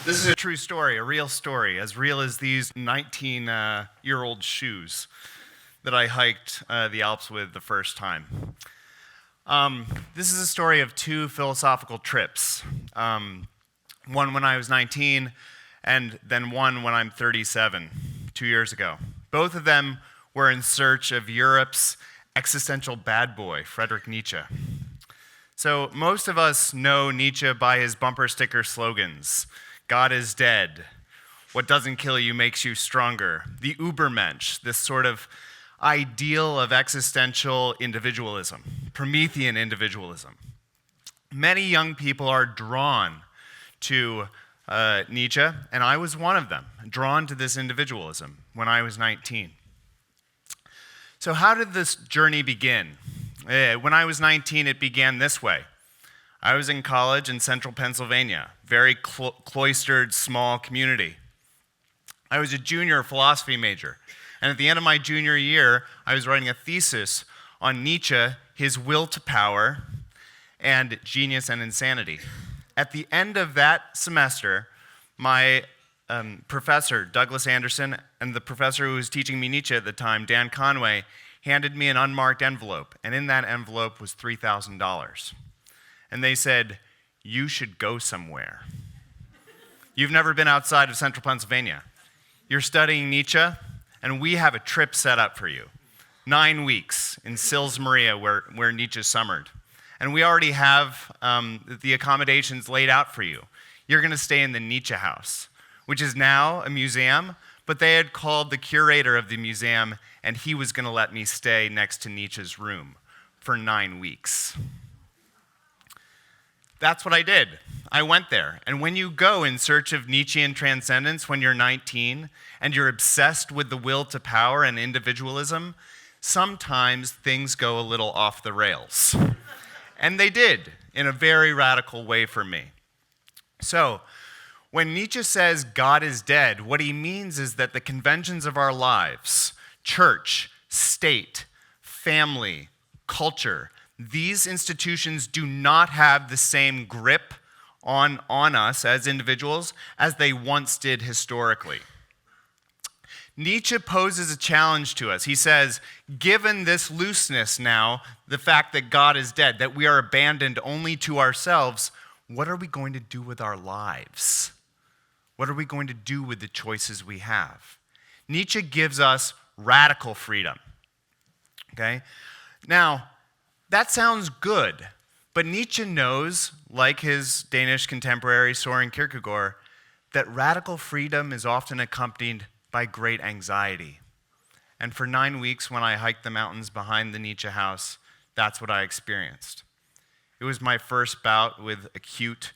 This is a true story, a real story, as real as these 19-year-old shoes that I hiked the Alps with the first time. This is a story of two philosophical trips. One when I was 19, and then one when I'm 37, 2 years ago. Both of them were in search of Europe's existential bad boy, Friedrich Nietzsche. So most of us know Nietzsche by his bumper sticker slogans. God is dead. What doesn't kill you makes you stronger. The Übermensch, this sort of ideal of existential individualism, Promethean individualism. Many young people are drawn to Nietzsche, and I was one of them, drawn to this individualism when I was 19. So how did this journey begin? When I was 19, it began this way. I was in college in central Pennsylvania, very cloistered, small community. I was a junior philosophy major, and at the end of my junior year, I was writing a thesis on Nietzsche, his will to power, and genius and insanity. At the end of that semester, my professor, Douglas Anderson, and the professor who was teaching me Nietzsche at the time, Dan Conway, handed me an unmarked envelope, and in that envelope was $3,000. And they said, "You should go somewhere. You've never been outside of central Pennsylvania. You're studying Nietzsche, and we have a trip set up for you. 9 weeks in Sils Maria, where Nietzsche summered. And we already have the accommodations laid out for you. You're going to stay in the Nietzsche house, which is now a museum, but they had called the curator of the museum, and he was going to let me stay next to Nietzsche's room for 9 weeks. That's what I did. I went there. And when you go in search of Nietzschean transcendence when you're 19 and you're obsessed with the will to power and individualism, sometimes things go a little off the rails. And they did, in a very radical way for me. So, when Nietzsche says God is dead, what he means is that the conventions of our lives, church, state, family, culture, these institutions do not have the same grip on us as individuals as they once did historically. Nietzsche poses a challenge to us. He says, given this looseness now, the fact that God is dead, that we are abandoned only to ourselves, what are we going to do with our lives? What are we going to do with the choices we have? Nietzsche gives us radical freedom. Okay? Now, that sounds good, but Nietzsche knows, like his Danish contemporary Søren Kierkegaard, that radical freedom is often accompanied by great anxiety. And for 9 weeks when I hiked the mountains behind the Nietzsche house, that's what I experienced. It was my first bout with acute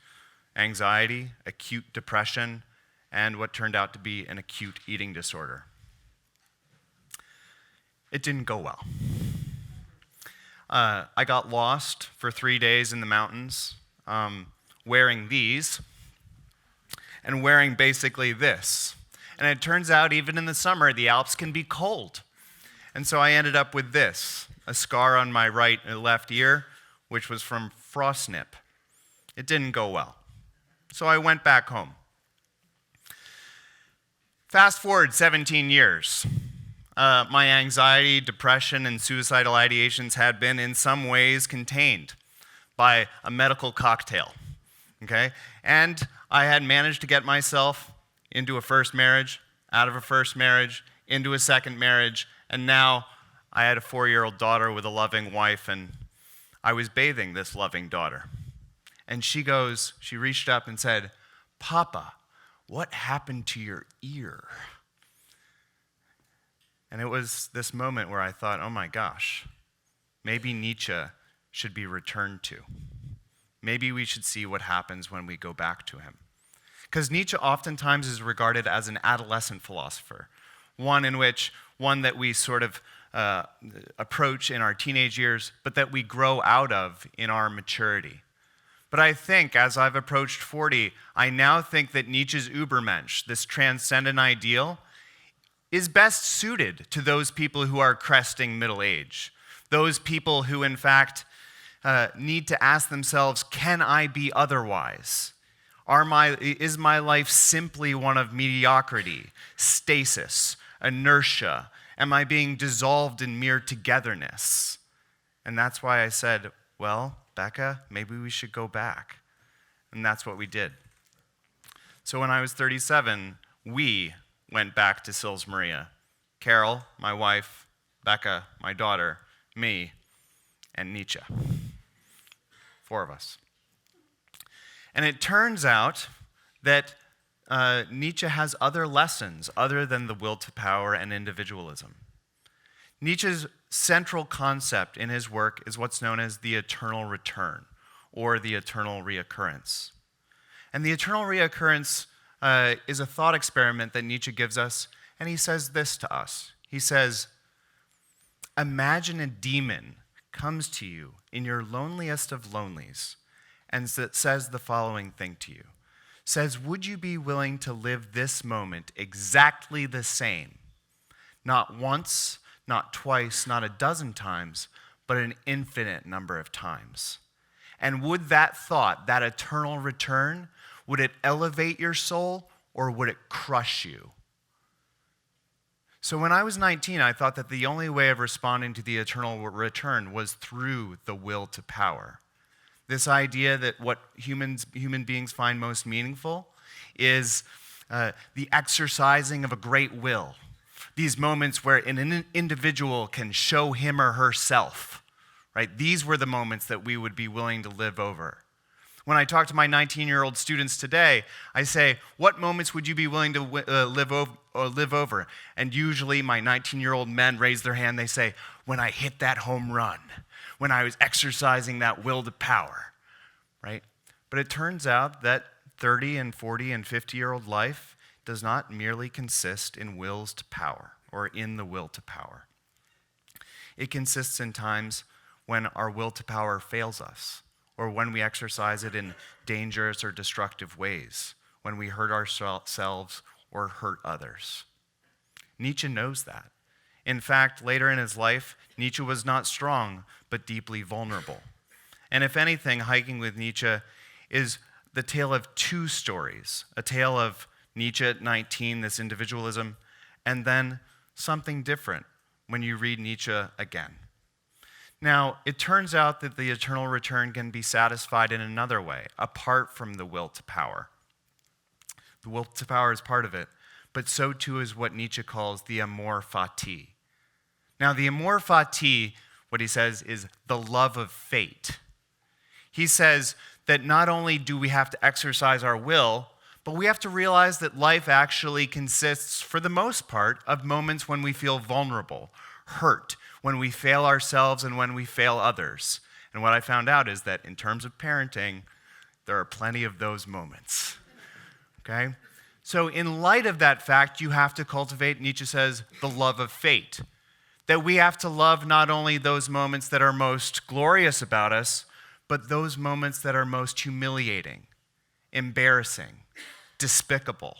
anxiety, acute depression, and what turned out to be an acute eating disorder. It didn't go well. I got lost for 3 days in the mountains, wearing these, and wearing basically this. And it turns out even in the summer, the Alps can be cold. And so I ended up with this, a scar on my right and left ear, which was from frost nip. It didn't go well. So I went back home. Fast forward 17 years. My anxiety, depression, and suicidal ideations had been in some ways contained by a medical cocktail, okay? And I had managed to get myself into a first marriage, out of a first marriage, into a second marriage, and now I had a 4-year-old daughter with a loving wife, and I was bathing this loving daughter. And she reached up and said, "Papa, what happened to your ear?" And it was this moment where I thought, oh my gosh, maybe Nietzsche should be returned to. Maybe we should see what happens when we go back to him. Because Nietzsche oftentimes is regarded as an adolescent philosopher, one that we sort of approach in our teenage years, but that we grow out of in our maturity. But I think, as I've approached 40, I now think that Nietzsche's Übermensch, this transcendent ideal, is best suited to those people who are cresting middle age, those people who, in fact, need to ask themselves, can I be otherwise? Is my life simply one of mediocrity, stasis, inertia? Am I being dissolved in mere togetherness? And that's why I said, well, Becca, maybe we should go back. And that's what we did. So when I was 37, we went back to Sils Maria. Carol, my wife, Becca, my daughter, me, and Nietzsche. 4 of us. And it turns out that Nietzsche has other lessons other than the will to power and individualism. Nietzsche's central concept in his work is what's known as the eternal return, or the eternal reoccurrence. And the eternal reoccurrence is a thought experiment that Nietzsche gives us, and he says this to us. He says, imagine a demon comes to you in your loneliest of lonelies and says the following thing to you. Says, would you be willing to live this moment exactly the same? Not once, not twice, not a dozen times, but an infinite number of times. And would that thought, that eternal return, would it elevate your soul or would it crush you? So when I was 19, I thought that the only way of responding to the eternal return was through the will to power. This idea that what human beings find most meaningful is the exercising of a great will. These moments where an individual can show him or herself, right? These were the moments that we would be willing to live over. When I talk to my 19-year-old students today, I say, what moments would you be willing to live over? And usually my 19-year-old men raise their hand. They say, when I hit that home run, when I was exercising that will to power, right? But it turns out that 30 and 40 and 50-year-old life does not merely consist in wills to power or in the will to power. It consists in times when our will to power fails us, or when we exercise it in dangerous or destructive ways, when we hurt ourselves or hurt others. Nietzsche knows that. In fact, later in his life, Nietzsche was not strong, but deeply vulnerable. And if anything, hiking with Nietzsche is the tale of 2 stories, a tale of Nietzsche at 19, this individualism, and then something different when you read Nietzsche again. Now, it turns out that the eternal return can be satisfied in another way, apart from the will to power. The will to power is part of it, but so too is what Nietzsche calls the amor fati. Now, the amor fati, what he says, is the love of fate. He says that not only do we have to exercise our will, but we have to realize that life actually consists, for the most part, of moments when we feel vulnerable, hurt, when we fail ourselves and when we fail others. And what I found out is that in terms of parenting, there are plenty of those moments. Okay? So in light of that fact, you have to cultivate, Nietzsche says, the love of fate. That we have to love not only those moments that are most glorious about us, but those moments that are most humiliating, embarrassing, despicable.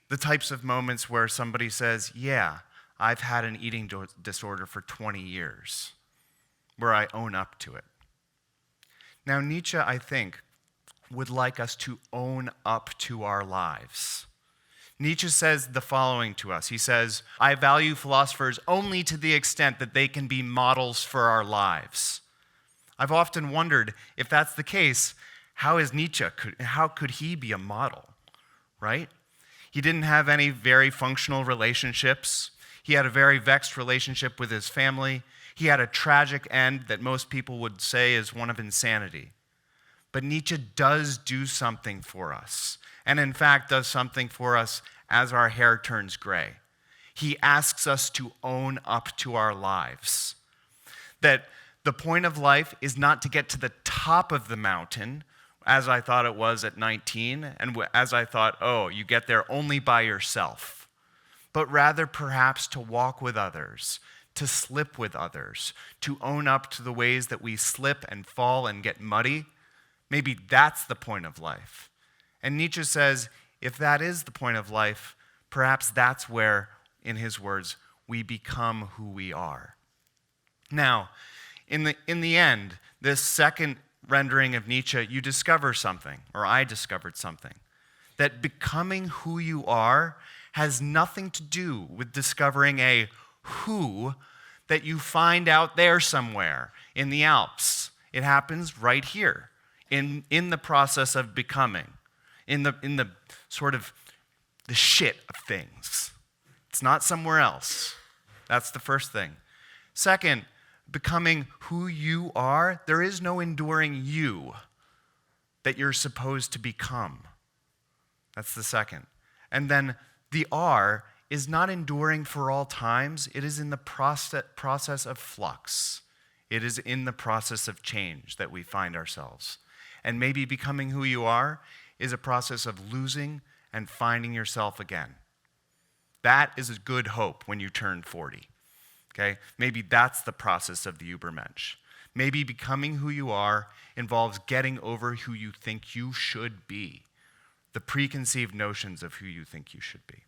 The types of moments where somebody says, yeah, I've had an eating disorder for 20 years, where I own up to it. Now, Nietzsche, I think, would like us to own up to our lives. Nietzsche says the following to us. He says, I value philosophers only to the extent that they can be models for our lives. I've often wondered, if that's the case, how could he be a model, right? He didn't have any very functional relationships. He had a very vexed relationship with his family. He had a tragic end that most people would say is one of insanity. But Nietzsche does do something for us, and in fact does something for us as our hair turns gray. He asks us to own up to our lives. That the point of life is not to get to the top of the mountain, as I thought it was at 19, and as I thought, oh, you get there only by yourself. But rather perhaps to walk with others, to slip with others, to own up to the ways that we slip and fall and get muddy. Maybe that's the point of life. And Nietzsche says, if that is the point of life, perhaps that's where, in his words, we become who we are. Now, in the end, this second rendering of Nietzsche, you discover something, or I discovered something, that becoming who you are has nothing to do with discovering a who that you find out there somewhere in the Alps. It happens right here, in the process of becoming, in the sort of the shit of things. It's not somewhere else. That's the first thing. Second, becoming who you are, there is no enduring you that you're supposed to become. That's the second. And then the R is not enduring for all times. It is in the process of flux. It is in the process of change that we find ourselves. And maybe becoming who you are is a process of losing and finding yourself again. That is a good hope when you turn 40. Okay? Maybe that's the process of the Übermensch. Maybe becoming who you are involves getting over who you think you should be, the preconceived notions of who you think you should be.